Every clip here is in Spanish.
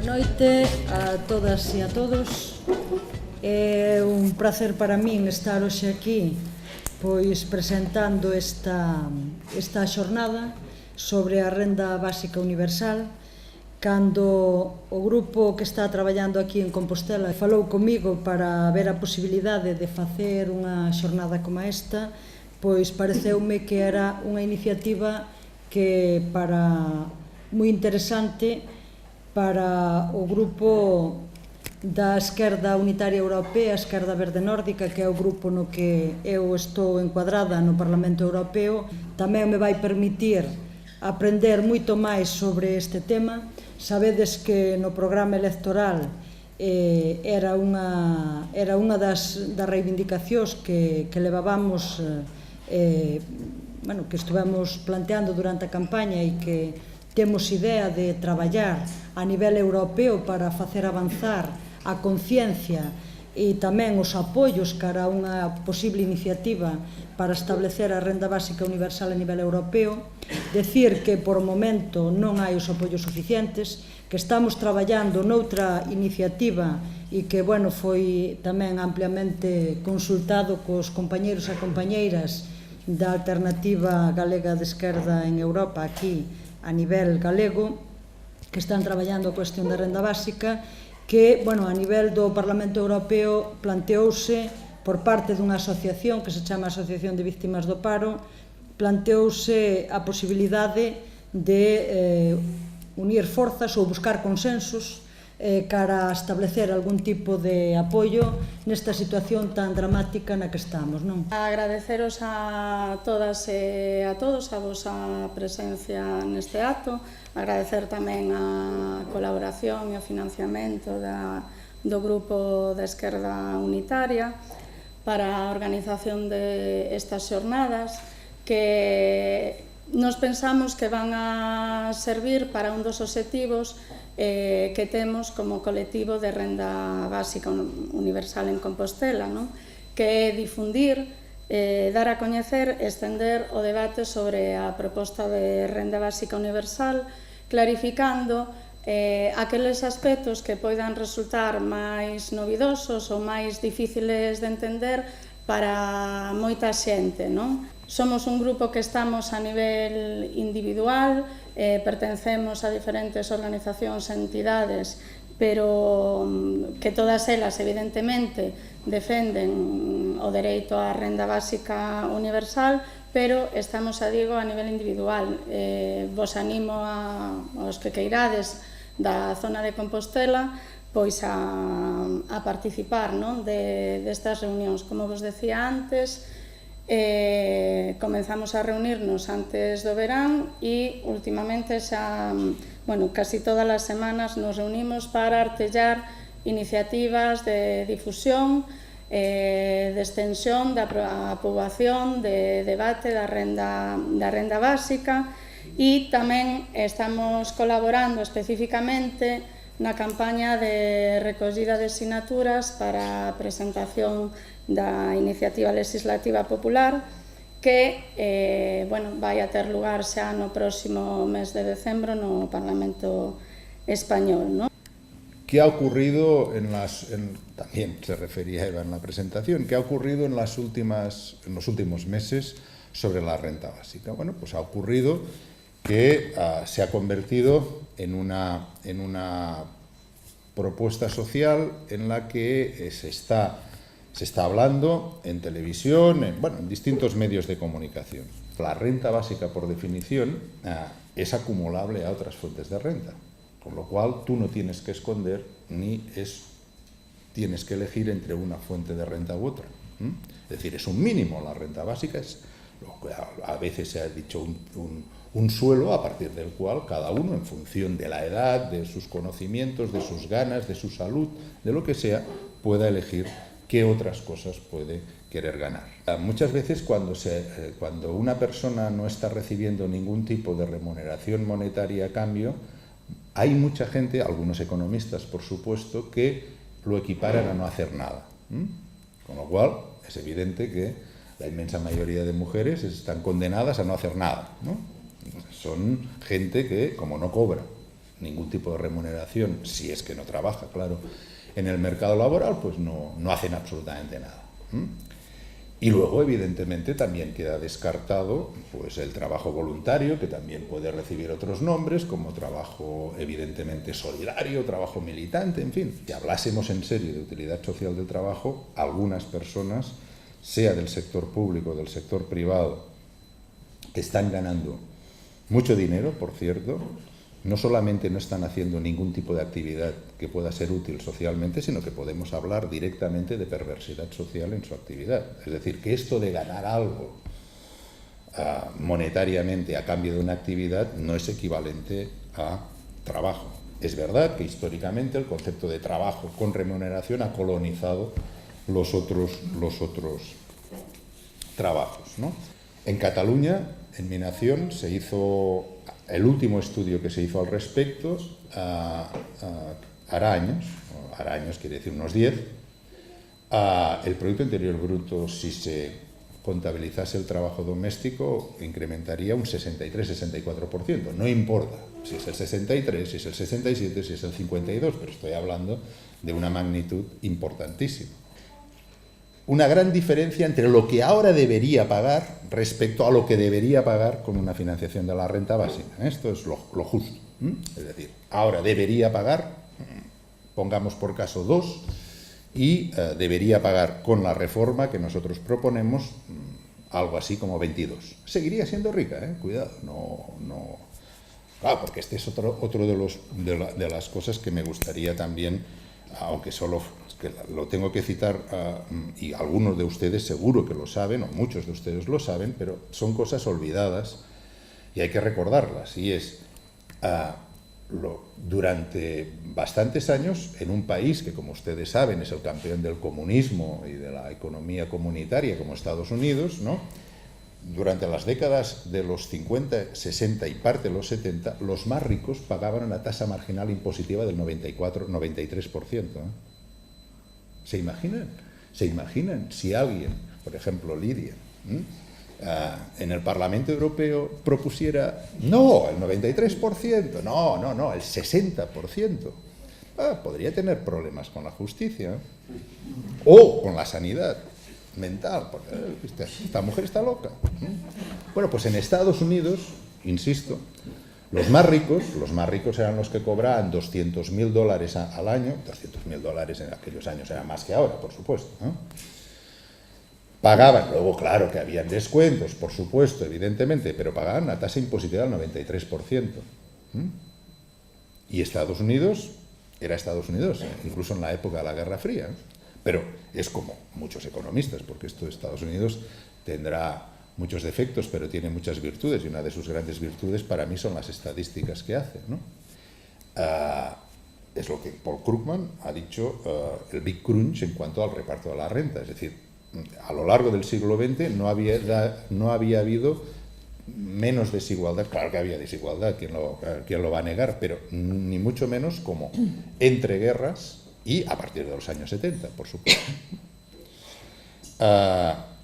noite a todas e a todos. É un placer para min estar hoxe aquí pois presentando esta xornada sobre a renda básica universal, cando o grupo que está traballando aquí en Compostela falou comigo para ver a posibilidade de facer unha xornada como esta, pois pareceume que era unha iniciativa que moi interesante para o grupo da Esquerda Unitaria Europea, Esquerda Verde Nórdica, que é o grupo no que eu estou encuadrada no Parlamento Europeo. Tamén me vai permitir aprender moito máis sobre este tema. Sabedes que no programa electoral era unha das reivindicacións que levabamos, que estivemos planteando durante a campaña e que temos idea de traballar a nivel europeo para facer avanzar a conciencia e tamén os apoios cara a unha posible iniciativa para establecer a renda básica universal a nivel europeo. Decir que por o momento non hai os apoios suficientes, que estamos traballando noutra iniciativa e que foi tamén ampliamente consultado cos compañeiros e compañeiras da Alternativa Galega de Esquerda en Europa, aquí a nivel galego, que están traballando a cuestión da renda básica, que, a nivel do Parlamento Europeo planteouse, por parte dunha asociación que se chama Asociación de Víctimas do Paro, planteouse a posibilidade de unir forzas ou buscar consensos cara a establecer algún tipo de apoio nesta situación tan dramática na que estamos, non? Agradeceros a todas e a todos a vosa presencia neste acto, agradecer tamén a colaboración e o financiamento do Grupo da Esquerda Unitaria para a organización de estas xornadas, que nos pensamos que van a servir para un dos obxectivos que temos como colectivo de renda básica universal en Compostela, que é difundir, dar a coñecer, estender o debate sobre a proposta de renda básica universal, clarificando aqueles aspectos que poidan resultar máis novidosos ou máis difíciles de entender para moita xente. Somos un grupo que estamos a nivel individual, pertencemos a diferentes organizacións e entidades, pero que todas elas, evidentemente, defenden o dereito á renda básica universal, pero estamos, a nivel individual. Vos animo aos que queirades da zona de Compostela pois a participar destas reunións. Como vos decía antes, comenzamos a reunirnos antes do verán e últimamente casi todas as semanas nos reunimos para artellar iniciativas de difusión, de extensión da poboación, de debate da renda básica, e tamén estamos colaborando especificamente na campaña de recollida de sinaturas para a presentación da iniciativa legislativa popular que vai a ter lugar xa no próximo mes de decembro no Parlamento Español. ¿Qué ha ocurrido también se refería Eva en la presentación, qué ha ocurrido en los últimos meses sobre la renta básica? Pues ha ocurrido que se ha convertido en una propuesta social en la que se está hablando en televisión, en distintos medios de comunicación. La renta básica, por definición, es acumulable a otras fuentes de renta, con lo cual tú no tienes que esconder tienes que elegir entre una fuente de renta u otra. Es decir, es un mínimo. La renta básica es, a veces se ha dicho, un suelo a partir del cual cada uno, en función de la edad, de sus conocimientos, de sus ganas, de su salud, de lo que sea, pueda elegir qué otras cosas puede querer ganar. Muchas veces cuando una persona no está recibiendo ningún tipo de remuneración monetaria a cambio, hay mucha gente, algunos economistas por supuesto, que lo equiparan a no hacer nada. Con lo cual es evidente que la inmensa mayoría de mujeres están condenadas a no hacer nada, Son gente que, como no cobra ningún tipo de remuneración, si es que no trabaja, claro, en el mercado laboral, pues no hacen absolutamente nada. Y luego, evidentemente, también queda descartado pues, el trabajo voluntario, que también puede recibir otros nombres, como trabajo evidentemente solidario, trabajo militante, en fin. Si hablásemos en serio de utilidad social del trabajo, algunas personas, sea del sector público o del sector privado, que están ganando mucho dinero, por cierto, no solamente no están haciendo ningún tipo de actividad que pueda ser útil socialmente, sino que podemos hablar directamente de perversidad social en su actividad. Es decir, que esto de ganar algo monetariamente a cambio de una actividad no es equivalente a trabajo. Es verdad que históricamente el concepto de trabajo con remuneración ha colonizado los otros trabajos, ¿no? En Cataluña, en mi nación, se hizo el último estudio que se hizo al respecto, hará años quiere decir unos 10, el Producto Interior Bruto, si se contabilizase el trabajo doméstico, incrementaría un 63-64%. No importa si es el 63, si es el 67, si es el 52, pero estoy hablando de una magnitud importantísima. Una gran diferencia entre lo que ahora debería pagar respecto a lo que debería pagar con una financiación de la renta básica. Esto es lo justo. Es decir, ahora debería pagar, pongamos por caso 2, y debería pagar con la reforma que nosotros proponemos algo así como 22. Seguiría siendo rica, cuidado, no. Claro, porque este es otro de las cosas que me gustaría también, aunque solo que lo tengo que citar, y algunos de ustedes seguro que lo saben, o muchos de ustedes lo saben, pero son cosas olvidadas y hay que recordarlas. Y es, durante bastantes años, en un país que, como ustedes saben, es el campeón del comunismo y de la economía comunitaria, como Estados Unidos, ¿no? Durante las décadas de los 50, 60 y parte de los 70, los más ricos pagaban una tasa marginal impositiva del 93%. ¿Se imaginan? ¿Se imaginan si alguien, por ejemplo Lidia, en el Parlamento Europeo propusiera, no, el 93%, no, el 60%? Podría tener problemas con la justicia o con la sanidad mental, porque esta mujer está loca. Bueno, pues en Estados Unidos, insisto, los más ricos eran los que cobraban $200.000 al año. $200.000 en aquellos años era más que ahora, por supuesto, ¿no? Pagaban, luego claro que habían descuentos, por supuesto, evidentemente, pero pagaban una tasa impositiva del 93%. Y Estados Unidos era Estados Unidos, incluso en la época de la Guerra Fría. Pero es como muchos economistas, porque esto de Estados Unidos tendrá muchos defectos, pero tiene muchas virtudes, y una de sus grandes virtudes para mí son las estadísticas que hace, ¿no? Es lo que Paul Krugman ha dicho, el Big Crunch en cuanto al reparto de la renta. Es decir, a lo largo del siglo XX no había habido menos desigualdad. Claro que había desigualdad, ¿quién lo va a negar? Pero ni mucho menos como entre guerras y a partir de los años 70, por supuesto.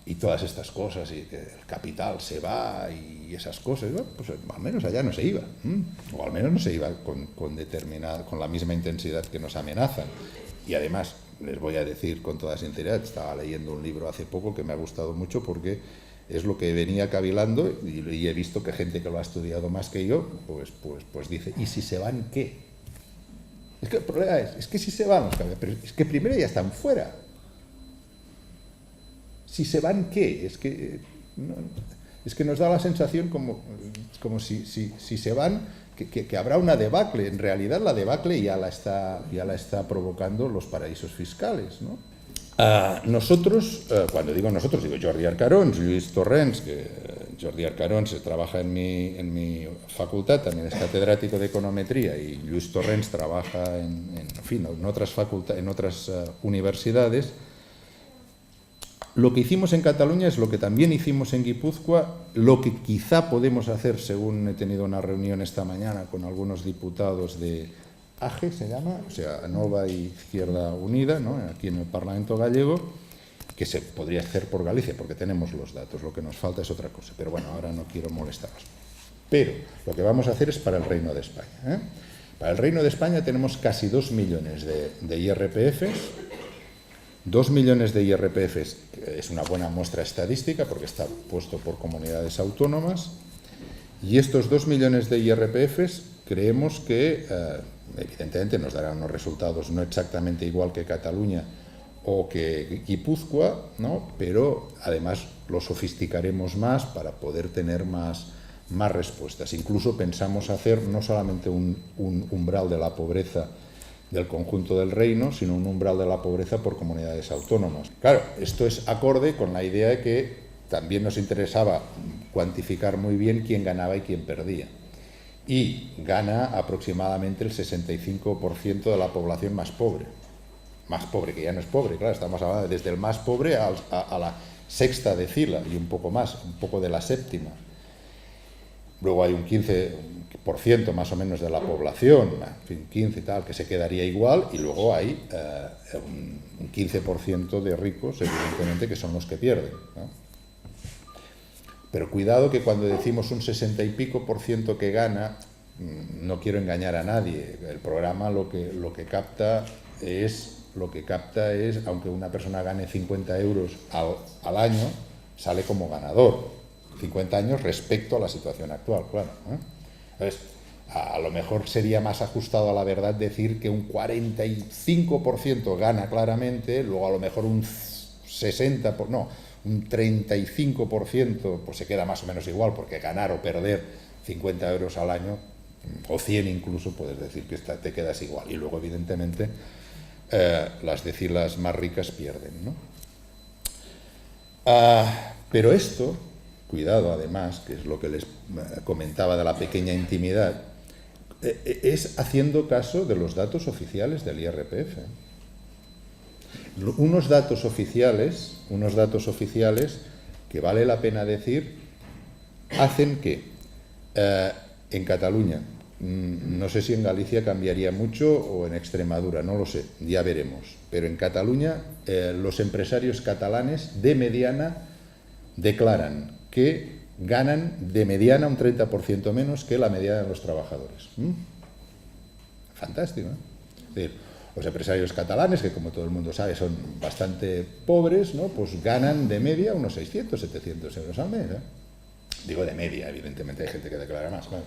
Y todas estas cosas, y que el capital se va y esas cosas, bueno, pues al menos allá no se iba, o al menos no se iba con la misma intensidad que nos amenazan. Y además, les voy a decir con toda sinceridad, estaba leyendo un libro hace poco que me ha gustado mucho porque es lo que venía cavilando, y he visto que gente que lo ha estudiado más que yo, pues dice, ¿y si se van qué? Es que el problema es que si se van, pero es que primero ya están fuera. Si se van, ¿qué? Es que nos da la sensación como si se van, que habrá una debacle. En realidad la debacle ya la está provocando los paraísos fiscales, ¿no? Nosotros, cuando digo nosotros, digo Jordi Arcarons, Lluís Torrents, que Jordi Arcarons trabaja en mi facultad, también es catedrático de econometría, y Lluís Torrents trabaja en otras universidades. Lo que hicimos en Cataluña es lo que también hicimos en Guipúzcoa, lo que quizá podemos hacer, según he tenido una reunión esta mañana con algunos diputados de AGE, se llama, o sea, Nova y Izquierda Unida, ¿no?, aquí en el Parlamento gallego, que se podría hacer por Galicia, porque tenemos los datos, lo que nos falta es otra cosa, pero bueno, ahora no quiero molestaros. Pero lo que vamos a hacer es para el Reino de España, Para el Reino de España tenemos casi 2 millones de IRPFs. 2 millones de IRPFs es una buena muestra estadística porque está puesto por comunidades autónomas. Y estos 2 millones de IRPFs creemos que, evidentemente, nos darán unos resultados no exactamente igual que Cataluña o que Guipúzcoa, ¿no? Pero además lo sofisticaremos más para poder tener más respuestas. Incluso pensamos hacer no solamente un umbral de la pobreza del conjunto del reino, sino un umbral de la pobreza por comunidades autónomas. Claro, esto es acorde con la idea de que también nos interesaba cuantificar muy bien quién ganaba y quién perdía. Y gana aproximadamente el 65% de la población más pobre. Más pobre, que ya no es pobre, claro, estamos hablando desde el más pobre a la sexta decila y un poco más, un poco de la séptima. Luego hay un 15% más o menos de la población, en fin, 15 y tal, que se quedaría igual, y luego hay un 15% de ricos, evidentemente, que son los que pierden, ¿no? Pero cuidado que cuando decimos un 60 y pico % que gana, no quiero engañar a nadie. El programa lo que capta es, aunque una persona gane 50 euros al año, sale como ganador. 50 años respecto a la situación actual, claro, ¿eh? Entonces, a lo mejor sería más ajustado a la verdad decir que un 45% gana claramente, luego a lo mejor un 35% pues se queda más o menos igual, porque ganar o perder 50 euros al año, o 100 incluso, puedes decir que te quedas igual. Y luego, evidentemente, las decilas más ricas pierden, ¿no? Pero esto, cuidado además, que es lo que les comentaba de la pequeña intimidad, es haciendo caso de los datos oficiales del IRPF. Unos datos oficiales que vale la pena decir, hacen que en Cataluña, no sé si en Galicia cambiaría mucho o en Extremadura, no lo sé, ya veremos, pero en Cataluña los empresarios catalanes de mediana declaran que ganan de mediana un 30% menos que la mediana de los trabajadores. Fantástico, ¿eh? Es decir, los empresarios catalanes, que como todo el mundo sabe son bastante pobres, ¿no? Pues ganan de media unos 600, 700 euros al mes, ¿eh? Digo de media, evidentemente hay gente que declara más, claro.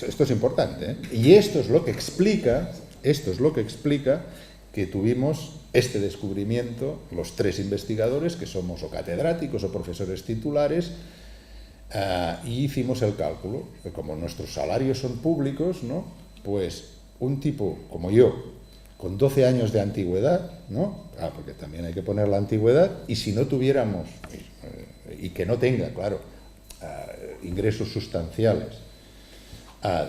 Esto es importante, ¿eh? Y esto es lo que explica que tuvimos este descubrimiento, los 3 investigadores, que somos o catedráticos o profesores titulares, y hicimos el cálculo, que como nuestros salarios son públicos, ¿no? Pues un tipo como yo, con 12 años de antigüedad, ¿no? Porque también hay que poner la antigüedad, y si no tuviéramos, y que no tenga, claro, ingresos sustanciales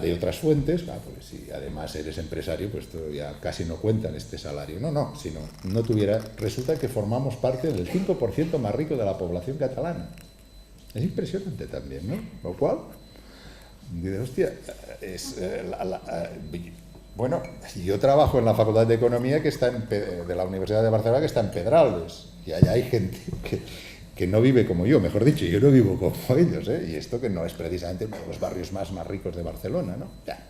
de otras fuentes, pues si además eres empresario, pues esto ya casi no cuenta en este salario. Si no tuviera, resulta que formamos parte del 5% más rico de la población catalana. Es impresionante también, ¿no? Lo cual, dices, hostia, bueno, yo trabajo en la Facultad de Economía de la Universidad de Barcelona, que está en Pedralbes, y allá hay gente que no vive como yo, mejor dicho, yo no vivo como ellos, ¿eh? Y esto que no es precisamente uno de los barrios más ricos de Barcelona, ¿no? Ya.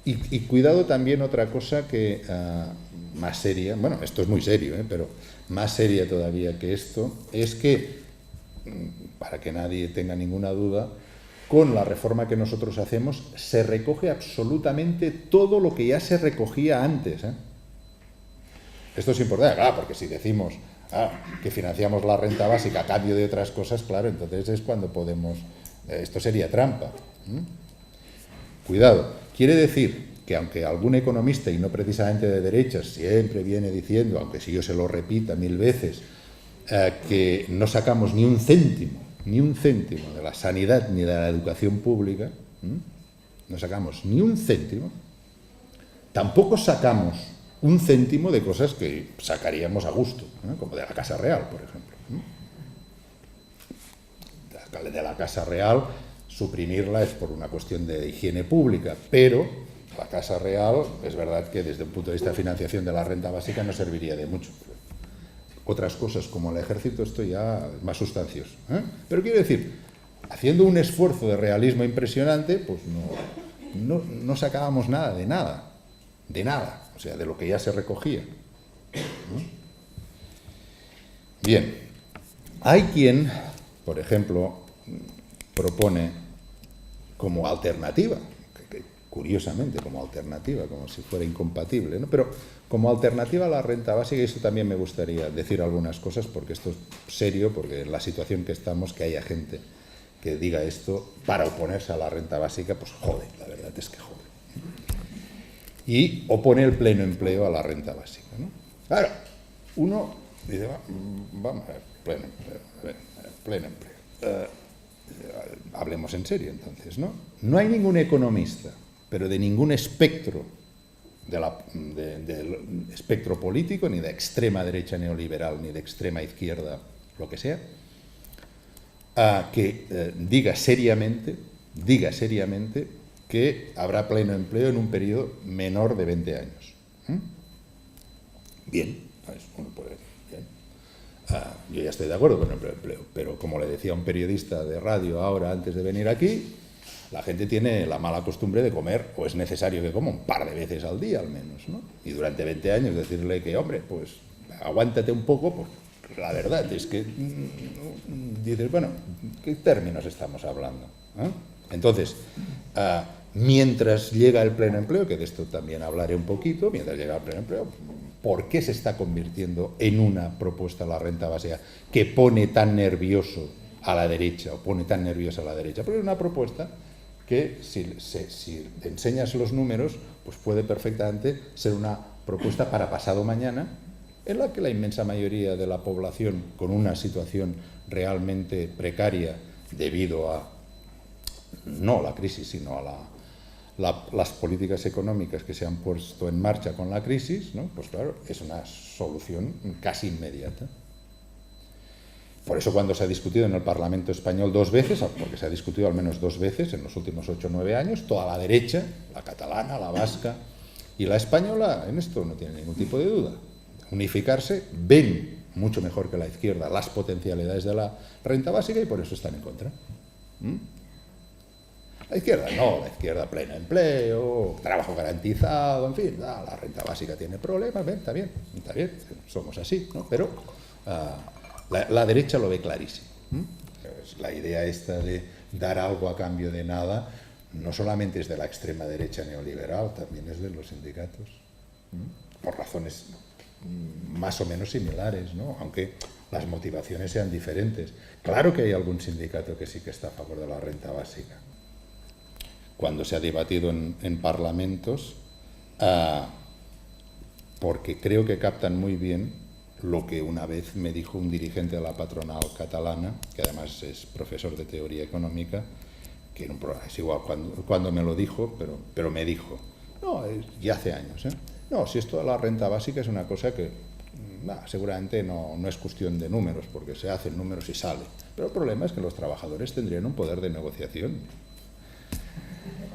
Y cuidado también otra cosa que más seria, bueno, esto es muy serio, pero más seria todavía que esto, es que, para que nadie tenga ninguna duda, con la reforma que nosotros hacemos se recoge absolutamente todo lo que ya se recogía antes, ¿eh? Esto es importante, claro, porque si decimos que financiamos la renta básica a cambio de otras cosas, claro, entonces es cuando podemos... Esto sería trampa. Cuidado. Quiere decir que aunque algún economista, y no precisamente de derechas, siempre viene diciendo, aunque si yo se lo repita 1000 veces, que no sacamos ni un céntimo de la sanidad ni de la educación pública, no sacamos ni un céntimo, tampoco sacamos un céntimo de cosas que sacaríamos a gusto, ¿no? Como de la Casa Real, por ejemplo. De la Casa Real, suprimirla es por una cuestión de higiene pública, pero la Casa Real es verdad que desde un punto de vista de financiación de la renta básica no serviría de mucho. Otras cosas como el ejército, esto ya es más sustancioso, ¿eh? Pero quiero decir, haciendo un esfuerzo de realismo impresionante, pues no sacábamos nada, o sea, de lo que ya se recogía, ¿no? Bien, hay quien, por ejemplo, propone como alternativa, curiosamente como alternativa, como si fuera incompatible, ¿no? Pero como alternativa a la renta básica, y esto también me gustaría decir algunas cosas, porque esto es serio, porque en la situación que estamos, que haya gente que diga esto para oponerse a la renta básica, pues jode, la verdad es que jode. Y opone el pleno empleo a la renta básica, ¿no? Claro, uno dice, vamos a ver, pleno empleo. Hablemos en serio entonces, ¿no? No hay ningún economista, pero de ningún espectro, del espectro político, ni de extrema derecha neoliberal, ni de extrema izquierda, lo que sea, que diga seriamente que habrá pleno empleo en un periodo menor de 20 años. Bien, uno puede decir, bien. Yo ya estoy de acuerdo con el pleno empleo, pero como le decía un periodista de radio ahora antes de venir aquí, la gente tiene la mala costumbre de comer, o es necesario que coma un par de veces al día al menos, ¿no? Y durante 20 años decirle que, hombre, pues aguántate un poco, pues la verdad es que dices, bueno, ¿qué términos estamos hablando? Entonces, mientras llega el pleno empleo, que de esto también hablaré un poquito, mientras llega el pleno empleo, ¿por qué se está convirtiendo en una propuesta la renta básica que pone tan nervioso a la derecha, o pone tan nerviosa a la derecha? Porque es una propuesta que, si enseñas los números, pues puede perfectamente ser una propuesta para pasado mañana, en la que la inmensa mayoría de la población, con una situación realmente precaria debido a, no a la crisis, sino a las políticas económicas que se han puesto en marcha con la crisis, ¿no? Pues claro, es una solución casi inmediata. Por eso cuando se ha discutido en el Parlamento español 2 veces, porque se ha discutido al menos 2 veces en los últimos 8 o 9 años, toda la derecha, la catalana, la vasca y la española, en esto no tiene ningún tipo de duda. Unificarse, ven mucho mejor que la izquierda las potencialidades de la renta básica y por eso están en contra. La izquierda no, la izquierda pleno empleo, trabajo garantizado, en fin, la renta básica tiene problemas, está bien, somos así, ¿no? Pero la derecha lo ve clarísimo. La idea esta de dar algo a cambio de nada no solamente es de la extrema derecha neoliberal, también es de los sindicatos, por razones más o menos similares, ¿no? Aunque las motivaciones sean diferentes. Claro que hay algún sindicato que sí que está a favor de la renta básica. Cuando se ha debatido en parlamentos, porque creo que captan muy bien lo que una vez me dijo un dirigente de la patronal catalana, que además es profesor de teoría económica, que era un programa, es igual cuando me lo dijo, pero me dijo, no, ya hace años, no, si esto de la renta básica es una cosa que seguramente no es cuestión de números, porque se hacen números y sale, pero el problema es que los trabajadores tendrían un poder de negociación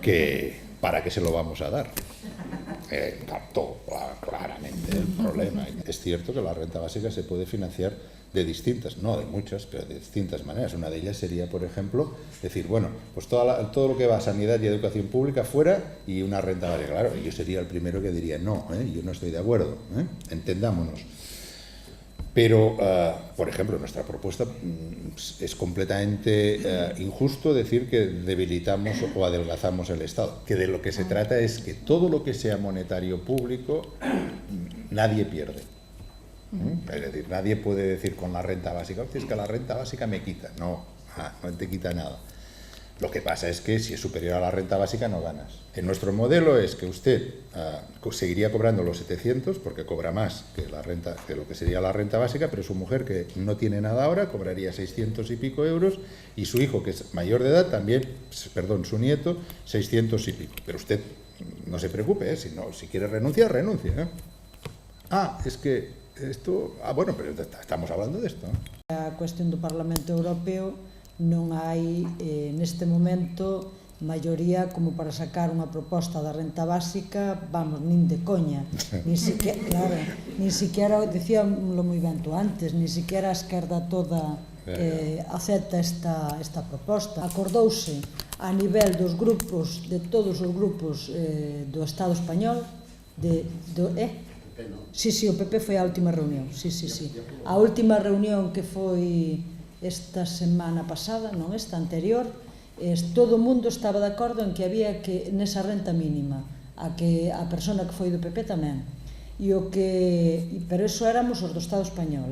que ¿para qué se lo vamos a dar? Captó claramente el problema. Es cierto que la renta básica se puede financiar de distintas, no de muchas, pero de distintas maneras. Una de ellas sería, por ejemplo, decir, bueno, pues todo lo que va a sanidad y educación pública fuera y una renta básica. Claro, yo sería el primero que diría, no, yo no estoy de acuerdo, entendámonos. Pero, por ejemplo, nuestra propuesta es completamente injusto decir que debilitamos o adelgazamos el Estado, que de lo que se trata es que todo lo que sea monetario público, nadie pierde. Es decir, nadie puede decir con la renta básica, es que la renta básica me quita. No te quita nada. Lo que pasa es que si es superior a la renta básica no ganas. En nuestro modelo es que usted seguiría cobrando los 700 porque cobra más que la renta, que lo que sería la renta básica, pero su mujer, que no tiene nada ahora, cobraría 600 y pico euros y su hijo, que es mayor de edad, también, su nieto, 600 y pico. Pero usted no se preocupe, si quiere renunciar, renuncia. Es que esto... bueno, pero estamos hablando de esto. A cuestión do Parlamento Europeo non hai neste momento maioría como para sacar unha proposta da renta básica, vamos, nin de coña, nin siquiera, decíamoslo moi ben tú antes, nin siquiera a esquerda toda acepta esta proposta. Acordouse a nivel dos grupos, de todos os grupos do Estado español, Sí, o PP foi a última reunión, sí. A última reunión que foi esta semana pasada, non esta, anterior, todo o mundo estaba de acordo en que había que, nesa renta mínima, a persona que foi do PP tamén. Pero iso éramos os do Estado español,